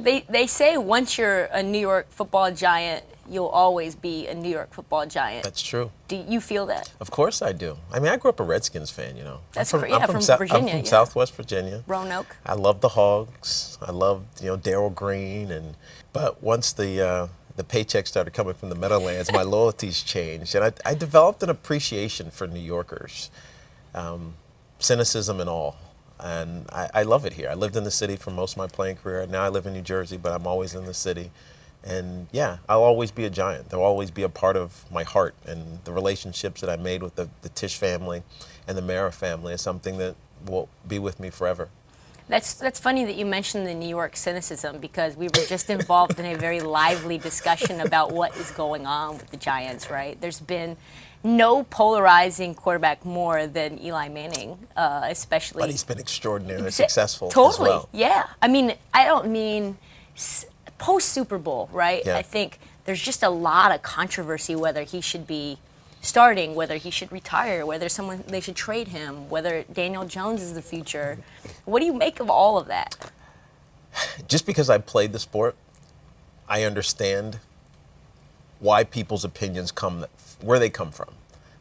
They say once you're a New York football giant, you'll always be a New York football giant. That's true. Do you feel that? Of course I do. I mean, I grew up a Redskins fan, you know. That's I'm great. Yeah, from Virginia. I'm from Southwest Virginia. Roanoke. I love the Hogs. I love, Darryl Green. But once the paycheck started coming from the Meadowlands, my loyalties changed. And I developed an appreciation for New Yorkers, cynicism and all. And I love it here. I lived in the city for most of my playing career. Now I live in New Jersey, but I'm always in the city. And yeah, I'll always be a Giant. They'll always be a part of my heart. And the relationships that I made with the Tisch family and the Mara family is something that will be with me forever. That's funny that you mentioned the New York cynicism, because we were just involved in a very lively discussion about what is going on with the Giants, right? There's been no polarizing quarterback more than Eli Manning, especially. But he's been extraordinarily successful totally, as well. Yeah. I mean, I don't mean post-Super Bowl, right? Yeah. I think there's just a lot of controversy whether he should be starting, whether he should retire, whether they should trade him, whether Daniel Jones is the future. What do you make of all of that? Just because I played the sport, I understand why people's opinions where they come from.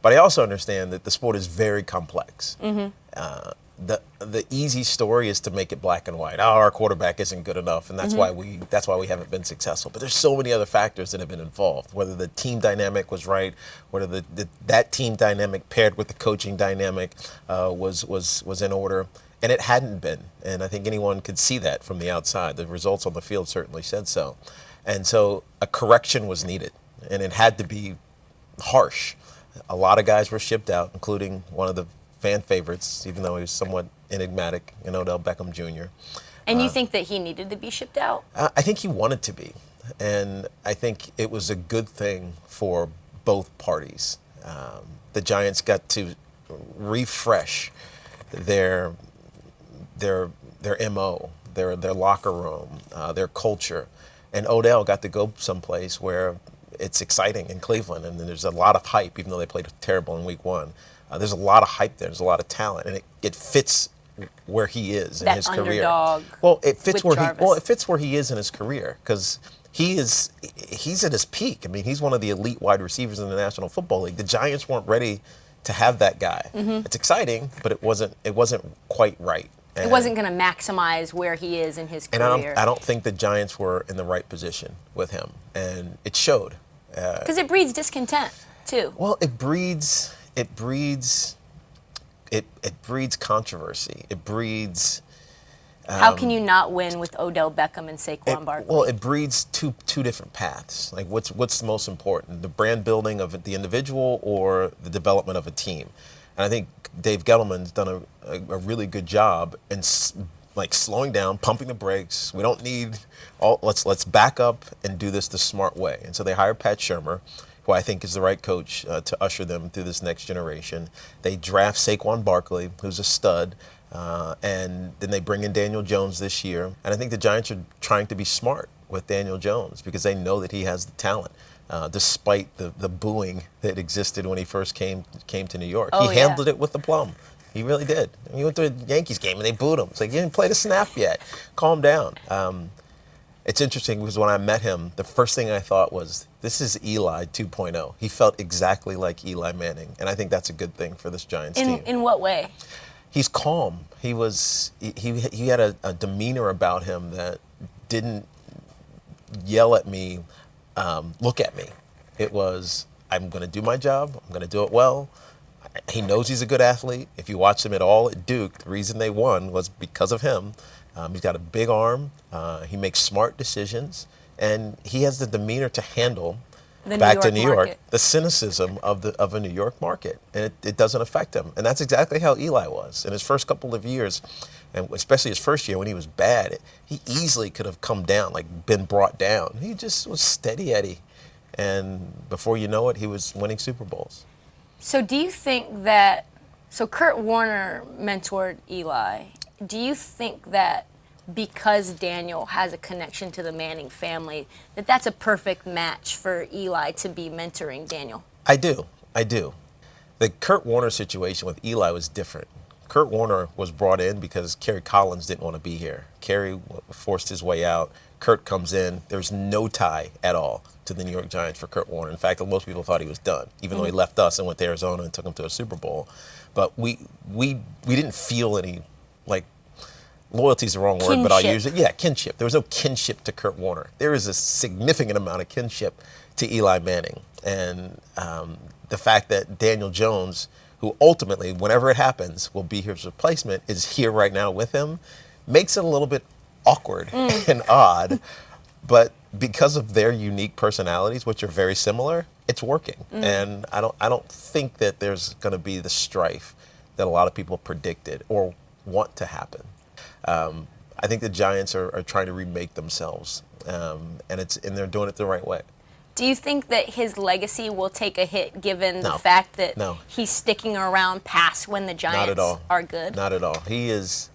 But I also understand that the sport is very complex. Mm-hmm. The easy story is to make it black and white. Oh, our quarterback isn't good enough, and that's why we haven't been successful. But there's so many other factors that have been involved. Whether the team dynamic was right, whether that team dynamic paired with the coaching dynamic was in order, and it hadn't been. And I think anyone could see that from the outside. The results on the field certainly said so. And so a correction was needed, and it had to be harsh. A lot of guys were shipped out, including one of the fan favorites, even though he was somewhat enigmatic, Odell Beckham Jr. And you think that he needed to be shipped out? I think he wanted to be, and I think it was a good thing for both parties. The Giants got to refresh their MO, their locker room, their culture, and Odell got to go someplace where it's exciting in Cleveland, and there's a lot of hype, even though they played terrible in week one. There's a lot of hype there. There's a lot of talent, and it fits where he is in his career. Underdog. Well, it fits where he is in his career, because he's at his peak. I mean, he's one of the elite wide receivers in the National Football League. The Giants weren't ready to have that guy. Mm-hmm. It's exciting, but it wasn't quite right. And it wasn't going to maximize where he is in his career. And I don't think the Giants were in the right position with him, and it showed. Because it breeds discontent too. Well, it breeds controversy. It breeds. How can you not win with Odell Beckham and Saquon Barkley? Well, it breeds two different paths. Like what's the most important, the brand building of the individual or the development of a team? And I think Dave Gettleman's done a really good job in slowing down, pumping the brakes. We don't need let's back up and do this the smart way. And so they hired Pat Shurmur, who I think is the right coach to usher them through this next generation. They draft Saquon Barkley, who's a stud, and then they bring in Daniel Jones this year. And I think the Giants are trying to be smart with Daniel Jones because they know that he has the talent, despite the booing that existed when he first came to New York. He handled it with aplomb. He really did. He went to a Yankees game and they booed him. It's like, you didn't play the snap yet. Calm down. It's interesting because when I met him, the first thing I thought was, this is Eli 2.0. He felt exactly like Eli Manning, and I think that's a good thing for this Giants team. In what way? He's calm. He had a demeanor about him that didn't yell at me, look at me. It was, I'm going to do my job. I'm going to do it well. He knows he's a good athlete. If you watch him at all at Duke, the reason they won was because of him. He's got a big arm. He makes smart decisions, and he has the demeanor to handle back to New York the cynicism of a New York market, and it doesn't affect him. And that's exactly how Eli was in his first couple of years, and especially his first year when he was bad. He easily could have come down, like been brought down. He just was steady Eddie, and before you know it, he was winning Super Bowls. So do you think that? So Kurt Warner mentored Eli. Do you think that because Daniel has a connection to the Manning family, that's a perfect match for Eli to be mentoring Daniel? I do. The Kurt Warner situation with Eli was different. Kurt Warner was brought in because Kerry Collins didn't want to be here. Kerry forced his way out. Kurt comes in. There's no tie at all to the New York Giants for Kurt Warner. In fact, most people thought he was done, even though he left us and went to Arizona and took him to a Super Bowl. But we didn't feel any, like, loyalty is the wrong word, but I'll use it. Yeah, kinship. There was no kinship to Kurt Warner. There is a significant amount of kinship to Eli Manning. And the fact that Daniel Jones, who ultimately, whenever it happens, will be his replacement, is here right now with him, makes it a little bit awkward and odd. But because of their unique personalities, which are very similar, it's working. And I don't think that there's going to be the strife that a lot of people predicted or want to happen. I think the Giants are trying to remake themselves, and they're doing it the right way. Do you think that his legacy will take a hit given the fact that he's sticking around past when the Giants are good? Not at all. Eli's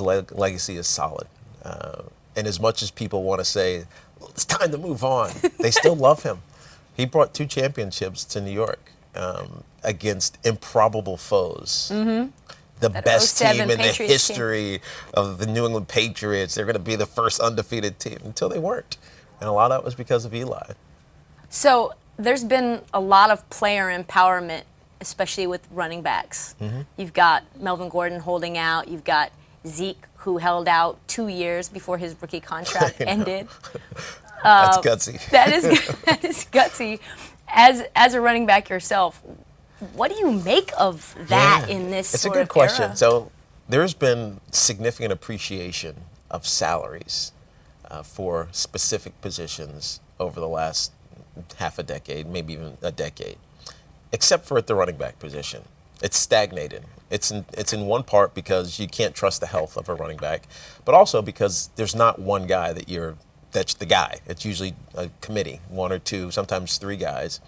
legacy is solid. And as much as people want to say, well, it's time to move on, they still love him. He brought 2 championships to New York against improbable foes. The best team in the history of the New England Patriots. They're going to be the first undefeated team until they weren't. And a lot of that was because of Eli. So there's been a lot of player empowerment, especially with running backs. You've got Melvin Gordon holding out. You've got Zeke, who held out 2 years before his rookie contract ended. That's gutsy. That is gutsy. As a running back yourself, what do you make of that in this It's sort a of good question. era? So there's been significant appreciation of salaries for specific positions over the last half a decade, maybe even a decade, except for at the running back position. It's stagnated. It's in one part because you can't trust the health of a running back, but also because there's not one guy that's the guy. It's usually a committee, 1 or 2, sometimes 3 guys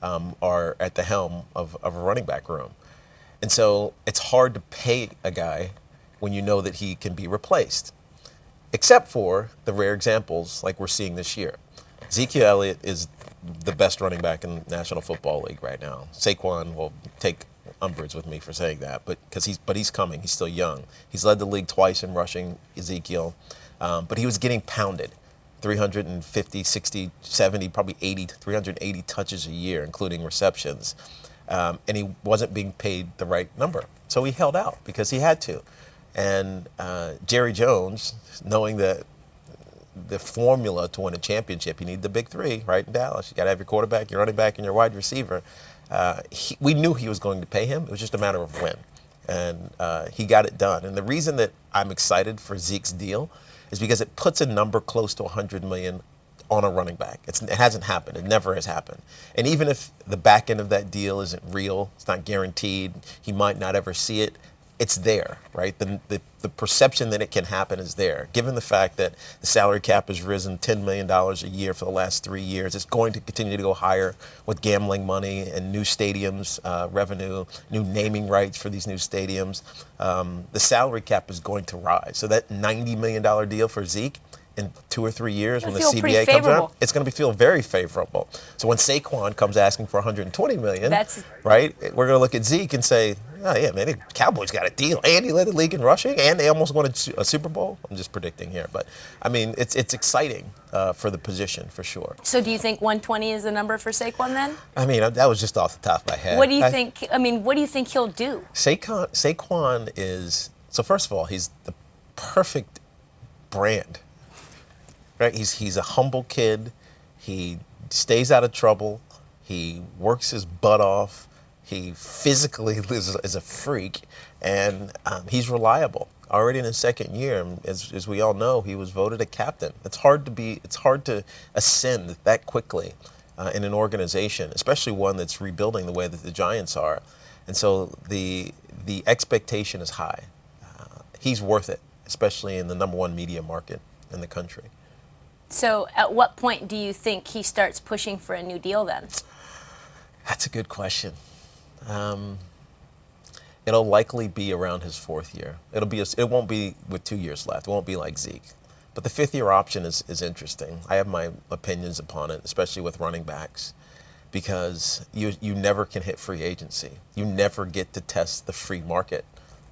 are at the helm of a running back room. And so it's hard to pay a guy when you know that he can be replaced, except for the rare examples like we're seeing this year. Ezekiel Elliott is the best running back in the National Football League right now. Saquon will take umbrage with me for saying that, but he's coming. He's still young. He's led the league twice in rushing, Ezekiel, but he was getting pounded. 350, 60, 70, probably 80, 380 touches a year, including receptions. And he wasn't being paid the right number. So he held out because he had to. And Jerry Jones, knowing that the formula to win a championship, you need the big 3, right, in Dallas. You got to have your quarterback, your running back, and your wide receiver. We knew he was going to pay him. It was just a matter of when. And he got it done. And the reason that I'm excited for Zeke's deal is because it puts a number close to $100 million on a running back. It hasn't happened. It never has happened. And even if the back end of that deal isn't real, it's not guaranteed, he might not ever see it, it's there, right? The perception that it can happen is there. Given the fact that the salary cap has risen $10 million a year for the last 3 years, it's going to continue to go higher with gambling money and new stadiums revenue, new naming rights for these new stadiums. The salary cap is going to rise. So that $90 million deal for Zeke in 2 or 3 years when the CBA comes around, it's going to feel very favorable. So when Saquon comes asking for $120 million, right, we're going to look at Zeke and say, oh, yeah, man, the Cowboys got a deal. And he led the league in rushing, and they almost won a Super Bowl. I'm just predicting here. But, I mean, it's exciting for the position, for sure. So do you think 120 is the number for Saquon then? I mean, that was just off the top of my head. What do you think? I mean, what do you think he'll do? Saquon is, so first of all, he's the perfect brand. Right? He's a humble kid. He stays out of trouble. He works his butt off. He physically is a freak, and he's reliable. Already in his second year, as we all know, he was voted a captain. It's hard to ascend that quickly in an organization, especially one that's rebuilding the way that the Giants are. And so the expectation is high. He's worth it, especially in the #1 media market in the country. So at what point do you think he starts pushing for a new deal then? That's a good question. It'll likely be around his 4th year. It won't be with 2 years left. It won't be like Zeke. But the 5th year option is interesting. I have my opinions upon it, especially with running backs, because you never can hit free agency. You never get to test the free market.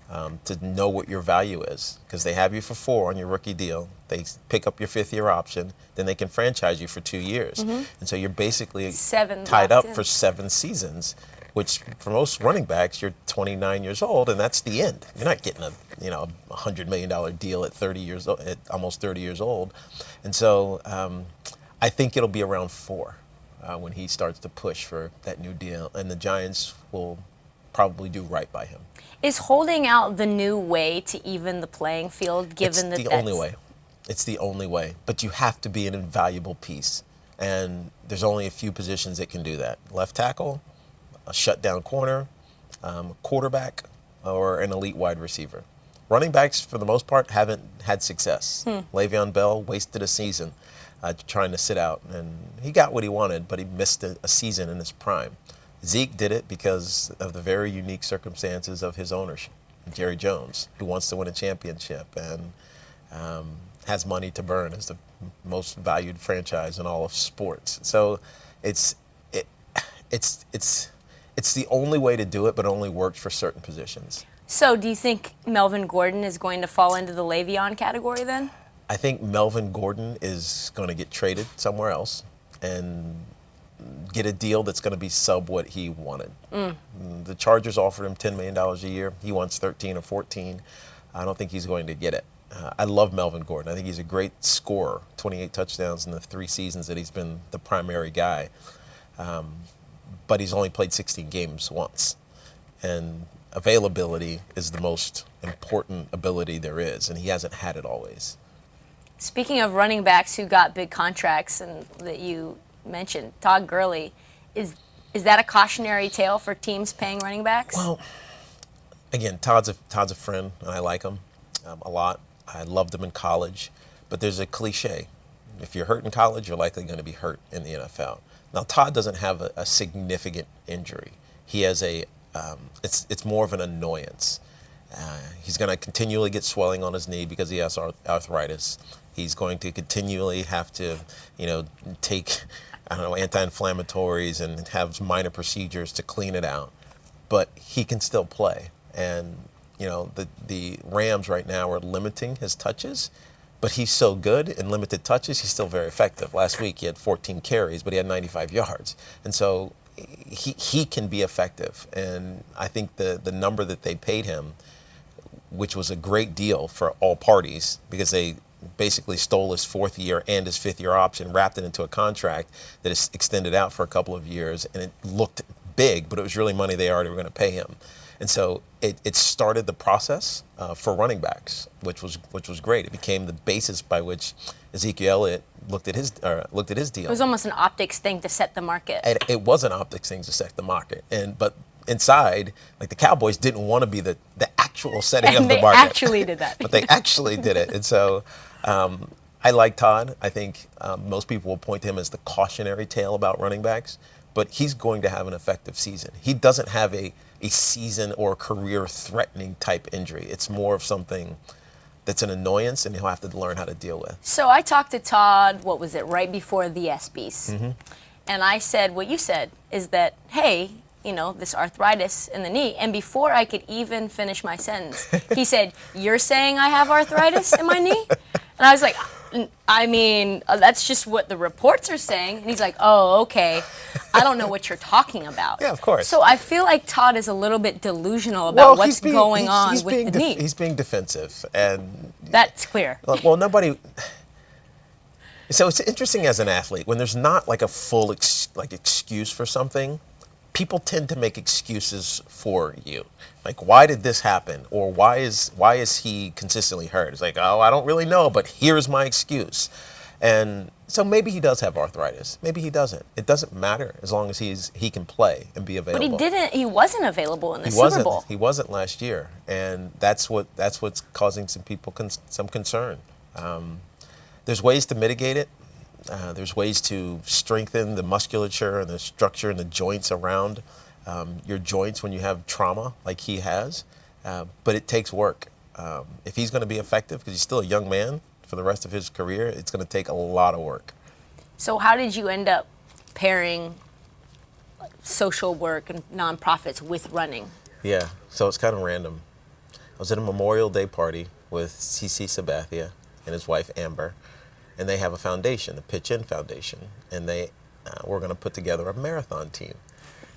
to know what your value is, because they have you for 4 on your rookie deal. They pick up your 5th-year option, then they can franchise you for 2 years. And so you're basically 7 tied locked up in. for 7 seasons, which for most running backs, you're 29 years old, and that's the end. You're not getting a $100 million deal at 30 years old, at almost 30 years old. And so I think it'll be around 4 when he starts to push for that new deal, and the Giants will probably do right by him. Is holding out the new way to even the playing field, given that It's the only way. It's the only way. But you have to be an invaluable piece. And there's only a few positions that can do that. Left tackle, a shutdown corner, quarterback, or an elite wide receiver. Running backs, for the most part, haven't had success. Le'Veon Bell wasted a season trying to sit out. And he got what he wanted, but he missed a season in his prime. Zeke did it because of the very unique circumstances of his ownership, Jerry Jones, who wants to win a championship and has money to burn as the most valued franchise in all of sports. So it's the only way to do it, but it only works for certain positions. So do you think Melvin Gordon is going to fall into the Le'Veon category then? I think Melvin Gordon is going to get traded somewhere else and get a deal that's going to be sub what he wanted. The Chargers offered him $10 million a year. He wants 13 or 14. I don't think he's going to get it. I love Melvin Gordon. I think he's a great scorer, 28 touchdowns in the 3 seasons that he's been the primary guy. But he's only played 16 games once. And availability is the most important ability there is, and he hasn't had it always. Speaking of running backs who got big contracts and that you mentioned, Todd Gurley, is that a cautionary tale for teams paying running backs? Well, again, Todd's a friend, and I like him a lot. I loved him in college, but there's a cliche. If you're hurt in college, you're likely going to be hurt in the NFL. Now, Todd doesn't have a significant injury. He has it's more of an annoyance. He's going to continually get swelling on his knee because he has arthritis. He's going to continually have to, take, anti-inflammatories and have minor procedures to clean it out. But he can still play. And, the Rams right now are limiting his touches, but he's so good in limited touches, he's still very effective. Last week he had 14 carries, but he had 95 yards. And so he can be effective. And I think the number that they paid him, which was a great deal for all parties, because they basically stole his 4th year and his 5th year option, wrapped it into a contract that is extended out for a couple of years, and it looked big, but it was really money they already were going to pay him. And so it started the process for running backs, which was great. It became the basis by which Ezekiel Elliott looked at his deal. It was almost an optics thing to set the market. It was an optics thing to set the market, but inside, like, the Cowboys didn't want to be the actual setting of the market. They actually did that. But they actually did it. And so I like Todd. I think most people will point to him as the cautionary tale about running backs, but he's going to have an effective season. He doesn't have a season or career-threatening type injury. It's more of something that's an annoyance, and he'll have to learn how to deal with. So I talked to Todd, right before the ESPYs. And I said what you said, is that, hey, this arthritis in the knee. And before I could even finish my sentence, he said, "You're saying I have arthritis in my knee?" And I was like, that's just what the reports are saying. And he's like, "Oh, okay. I don't know what you're talking about." Yeah, of course. So I feel like Todd is a little bit delusional about what's going on with the knee. He's being defensive, and that's clear. Well, nobody. So it's interesting as an athlete when there's not like a full excuse for something. People tend to make excuses for you. Like, why did this happen? Or why is he consistently hurt? It's like, oh, I don't really know, but here's my excuse. And so maybe he does have arthritis. Maybe he doesn't. It doesn't matter as long as he can play and be available. But he wasn't available in the Super Bowl. He wasn't last year. And that's what's causing some people some concern. There's ways to mitigate it. There's ways to strengthen the musculature and the structure and the joints around your joints when you have trauma like he has. But it takes work. If he's going to be effective, because he's still a young man for the rest of his career, it's going to take a lot of work. So how did you end up pairing social work and nonprofits with running? Yeah, so it's kind of random. I was at a Memorial Day party with CC Sabathia and his wife Amber, and they have a foundation, a Pitch In Foundation, and they were going to put together a marathon team.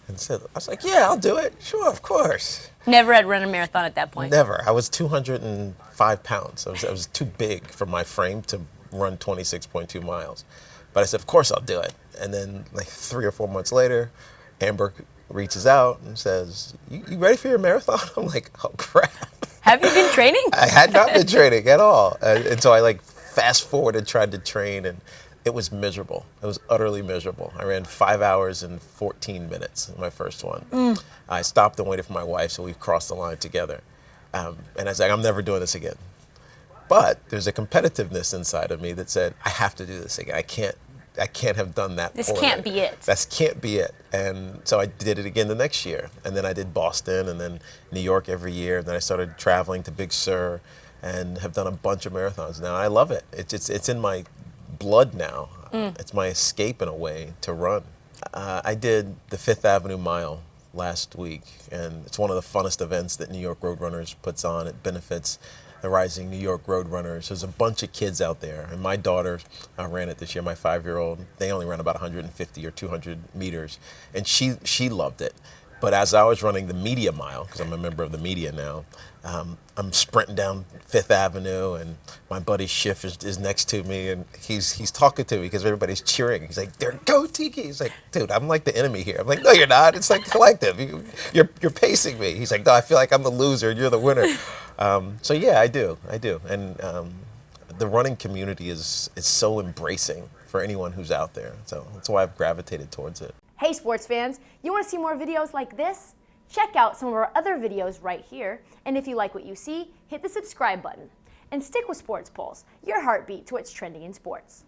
And so I was like, yeah, I'll do it. Sure, of course. Never had run a marathon at that point. Never. I was 205 pounds. I was too big for my frame to run 26.2 miles. But I said, of course I'll do it. And then like 3 or 4 months later, Amber reaches out and says, you ready for your marathon? I'm like, oh, crap. Have you been training? I had not been training at all. And so I like fast forwarded, tried to train, and it was miserable. It was utterly miserable. I ran 5 hours and 14 minutes, my first one. I stopped and waited for my wife, so we crossed the line together. And I was like, I'm never doing this again. But there's a competitiveness inside of me that said, I have to do this again. I can't have done that. This can't be it. This can't be it. And so I did it again the next year. And then I did Boston and then New York every year. And then I started traveling to Big Sur and have done a bunch of marathons now. I love it. It's in my blood now. It's my escape in a way to run. I did the Fifth Avenue Mile last week, and it's one of the funnest events that New York Roadrunners puts on. It benefits the rising New York Roadrunners. There's a bunch of kids out there, and my daughter ran it this year, my 5-year-old. They only ran about 150 or 200 meters, and she loved it. But as I was running the media mile, because I'm a member of the media now, I'm sprinting down Fifth Avenue, and my buddy Schiff is next to me, and he's talking to me because everybody's cheering. He's like, "There, go Tiki!" He's like, "Dude, I'm like the enemy here." I'm like, "No, you're not. It's like collective. You're pacing me." He's like, "No, I feel like I'm the loser, and you're the winner." So yeah, I do, and the running community is so embracing for anyone who's out there. So that's why I've gravitated towards it. Hey sports fans, you want to see more videos like this? Check out some of our other videos right here, and if you like what you see, hit the subscribe button. And stick with Sports Pulse, your heartbeat to what's trending in sports.